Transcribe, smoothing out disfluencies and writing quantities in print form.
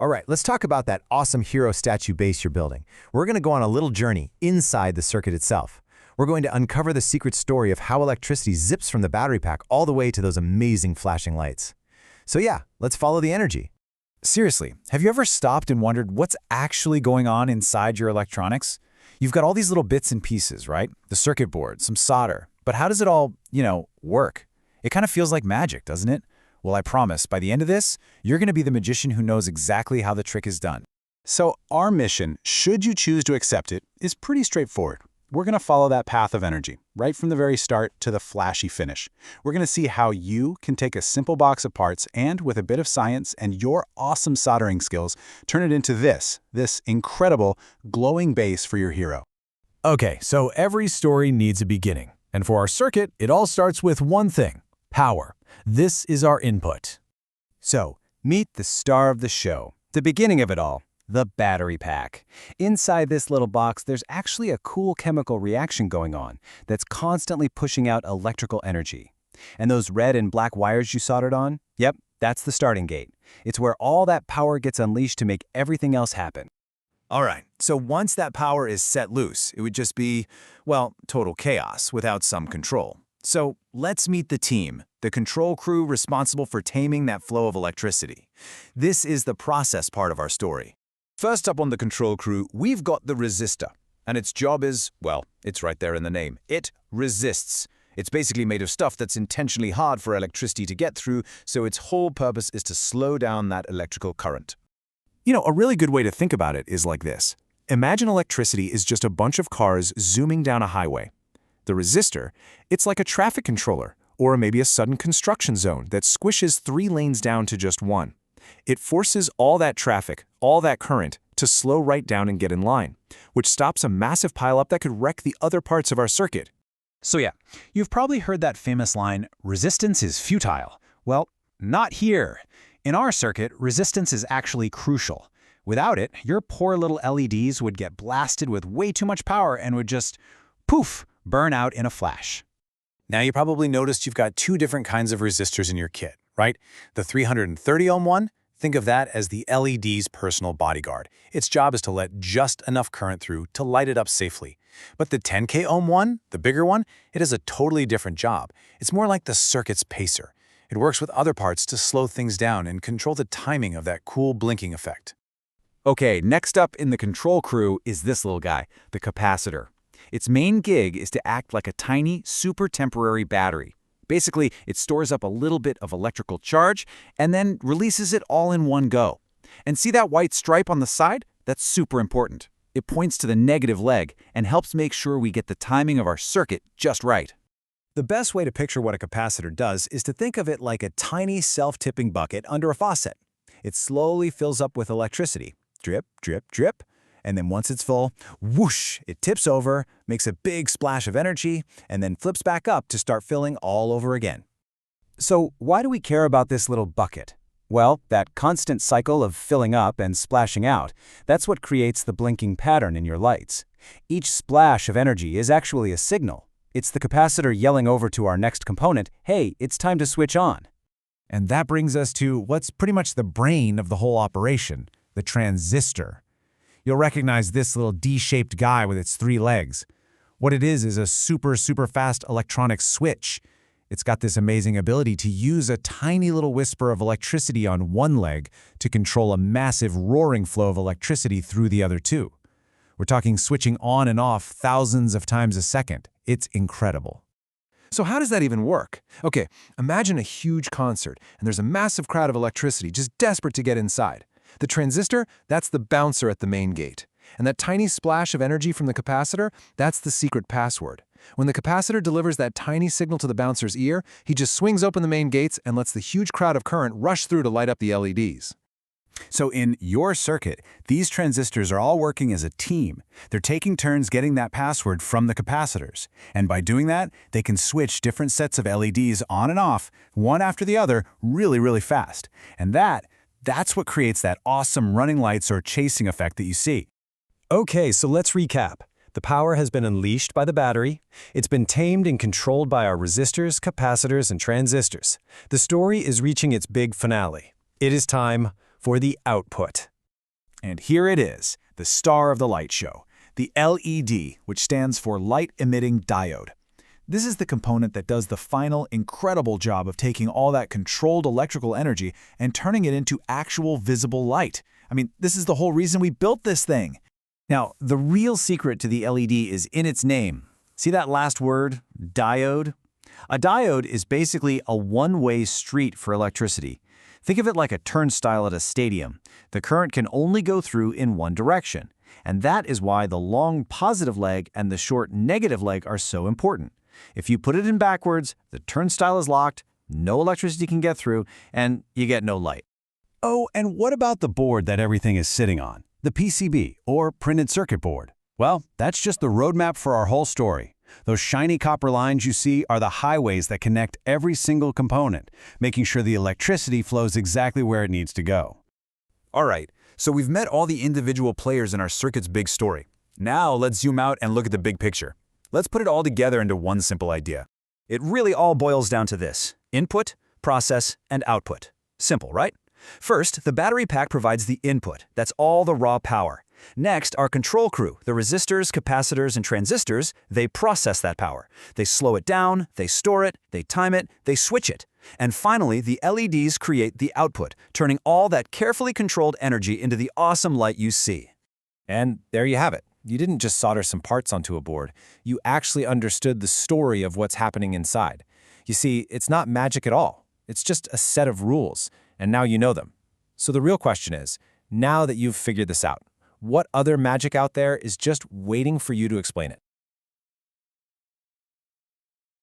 All right, let's talk about that awesome hero statue base you're building. We're going to go on a little journey inside the circuit itself. We're going to uncover the secret story of how electricity zips from the battery pack all the way to those amazing flashing lights. So yeah, let's follow the energy. Seriously, have you ever stopped and wondered what's actually going on inside your electronics? You've got all these little bits and pieces, right? The circuit board, some solder. But how does it all, work? It kind of feels like magic, doesn't it? Well, I promise, by the end of this, you're going to be the magician who knows exactly how the trick is done. So our mission, should you choose to accept it, is pretty straightforward. We're going to follow that path of energy, right from the very start to the flashy finish. We're going to see how you can take a simple box of parts and, with a bit of science and your awesome soldering skills, turn it into this incredible, glowing base for your hero. Okay, so every story needs a beginning. And for our circuit, it all starts with one thing: power. This is our input. So, meet the star of the show, the beginning of it all, the battery pack. Inside this little box, there's actually a cool chemical reaction going on that's constantly pushing out electrical energy. And those red and black wires you soldered on? Yep, that's the starting gate. It's where all that power gets unleashed to make everything else happen. All right, so once that power is set loose, it would just be, well, total chaos without some control. So let's meet the team, the control crew responsible for taming that flow of electricity. This is the process part of our story. First up on the control crew, we've got the resistor. And its job is, well, it's right there in the name. It resists. It's basically made of stuff that's intentionally hard for electricity to get through, so its whole purpose is to slow down that electrical current. A really good way to think about it is like this. Imagine electricity is just a bunch of cars zooming down a highway. The resistor, it's like a traffic controller, or maybe a sudden construction zone that squishes 3 lanes down to just 1. It forces all that traffic, all that current, to slow right down and get in line, which stops a massive pileup that could wreck the other parts of our circuit. So yeah, you've probably heard that famous line, resistance is futile. Well, not here. In our circuit, resistance is actually crucial. Without it, your poor little LEDs would get blasted with way too much power and would just, poof, burn out in a flash. Now you probably noticed you've got 2 different kinds of resistors in your kit, right? The 330 ohm one, think of that as the LED's personal bodyguard. Its job is to let just enough current through to light it up safely. But the 10K ohm one, the bigger one, it has a totally different job. It's more like the circuit's pacer. It works with other parts to slow things down and control the timing of that cool blinking effect. Okay, next up in the control crew is this little guy, the capacitor. Its main gig is to act like a tiny, super temporary battery. Basically, it stores up a little bit of electrical charge and then releases it all in one go. And see that white stripe on the side? That's super important. It points to the negative leg and helps make sure we get the timing of our circuit just right. The best way to picture what a capacitor does is to think of it like a tiny self-tipping bucket under a faucet. It slowly fills up with electricity. Drip, drip, drip. And then once it's full, whoosh, it tips over, makes a big splash of energy, and then flips back up to start filling all over again. So why do we care about this little bucket? Well, that constant cycle of filling up and splashing out, that's what creates the blinking pattern in your lights. Each splash of energy is actually a signal. It's the capacitor yelling over to our next component, hey, it's time to switch on. And that brings us to what's pretty much the brain of the whole operation, the transistor. You'll recognize this little D-shaped guy with its 3 legs. What it is a super fast electronic switch. It's got this amazing ability to use a tiny little whisper of electricity on one leg to control a massive roaring flow of electricity through the other 2. We're talking switching on and off thousands of times a second. It's incredible. So how does that even work? Okay, imagine a huge concert, and there's a massive crowd of electricity just desperate to get inside. The transistor, that's the bouncer at the main gate. And that tiny splash of energy from the capacitor, that's the secret password. When the capacitor delivers that tiny signal to the bouncer's ear, he just swings open the main gates and lets the huge crowd of current rush through to light up the LEDs. So in your circuit, these transistors are all working as a team. They're taking turns getting that password from the capacitors. And by doing that, they can switch different sets of LEDs on and off, one after the other, really fast. And that's what creates that awesome running lights or chasing effect that you see. Okay, so let's recap. The power has been unleashed by the battery. It's been tamed and controlled by our resistors, capacitors, and transistors. The story is reaching its big finale. It is time for the output. And here it is, the star of the light show, the LED, which stands for light-emitting diode. This is the component that does the final, incredible job of taking all that controlled electrical energy and turning it into actual visible light. I mean, this is the whole reason we built this thing. Now, the real secret to the LED is in its name. See that last word, diode? A diode is basically a one-way street for electricity. Think of it like a turnstile at a stadium. The current can only go through in one direction. And that is why the long positive leg and the short negative leg are so important. If you put it in backwards, the turnstile is locked, no electricity can get through, and you get no light. Oh, and what about the board that everything is sitting on? The PCB, or printed circuit board? Well, that's just the roadmap for our whole story. Those shiny copper lines you see are the highways that connect every single component, making sure the electricity flows exactly where it needs to go. All right, so we've met all the individual players in our circuit's big story. Now let's zoom out and look at the big picture. Let's put it all together into one simple idea. It really all boils down to this: input, process, and output. Simple, right? First, the battery pack provides the input. That's all the raw power. Next, our control crew, the resistors, capacitors, and transistors, they process that power. They slow it down, they store it, they time it, they switch it. And finally, the LEDs create the output, turning all that carefully controlled energy into the awesome light you see. And there you have it. You didn't just solder some parts onto a board. You actually understood the story of what's happening inside. You see, it's not magic at all. It's just a set of rules, and now you know them. So the real question is, now that you've figured this out, what other magic out there is just waiting for you to explain it?